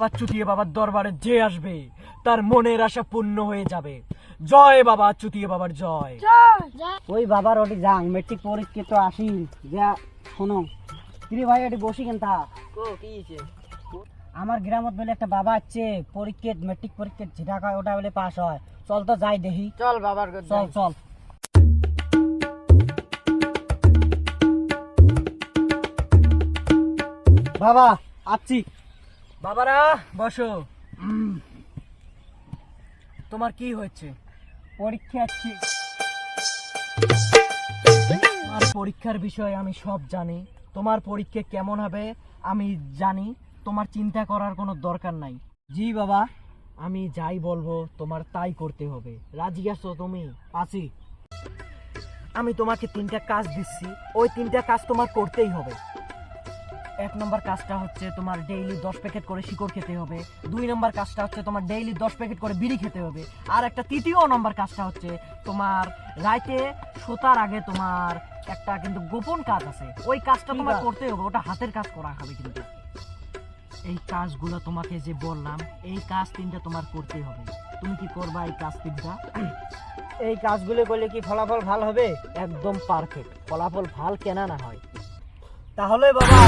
বাবা চুতিয়ে বাবার দরবারে যে আসবে তার মনের আশা পূর্ণ হয়ে যাবে। জয় বাবা চুতিয়ে বাবার জয়। ওই বাবার ওটি যাং মেট্রিক পরীক্ষা তো আসিল যা শোনো কিরে ভাই ওটি বসি কেন তা আমার গ্রামত বলে একটা বাবা আছে পরীক্ষা মেট্রিক পরীক্ষা যেটা কয় ওটা বলে পাস হয়। চল তো যাই দেখি। চল বাবার চল চল। বাবা আসছি। বাবারা বসো। তোমার কি হয়েছে? পরীক্ষা আসছি। তোমার পরীক্ষার বিষয়ে আমি সব জানি। তোমার পরীক্ষা কেমন হবে আমি জানি। তোমার চিন্তা করার কোনো দরকার নাই। জি বাবা। আমি যাই বলবো তোমার তাই করতে হবে। রাজি আছো তুমি? আছি। আমি তোমাকে 3টা কাজ দিচ্ছি, ওই 3টা কাজ তোমার করতেই হবে। 1 নম্বর কাজটা হচ্ছে তোমার ডেইলি 10 প্যাকেট করে শিকড় খেতে হবে। 2 নম্বর কাজটা হচ্ছে তোমার ডেইলি 10 প্যাকেট করে বিড়ি খেতে হবে। আর একটা 3য় নম্বর কাজটা হচ্ছে তোমার রাতে শোতার আগে তোমার একটা কিন্তু গোপন কাজ আছে, ওই কাজটা তোমার করতে হবে। ওটা হাতের কাজ করা হবে কিন্তু। এই কাজগুলো তোমাকে যে বললাম এই কাজ 3টা তোমার করতে হবে। তুমি কি করবা এই কাজ 3টা? এই কাজগুলো করলে কি ফলাফল ভালো হবে? একদম পারফেক্ট। ফলাফল ভাল কেনা না হয়। তাহলে বাবা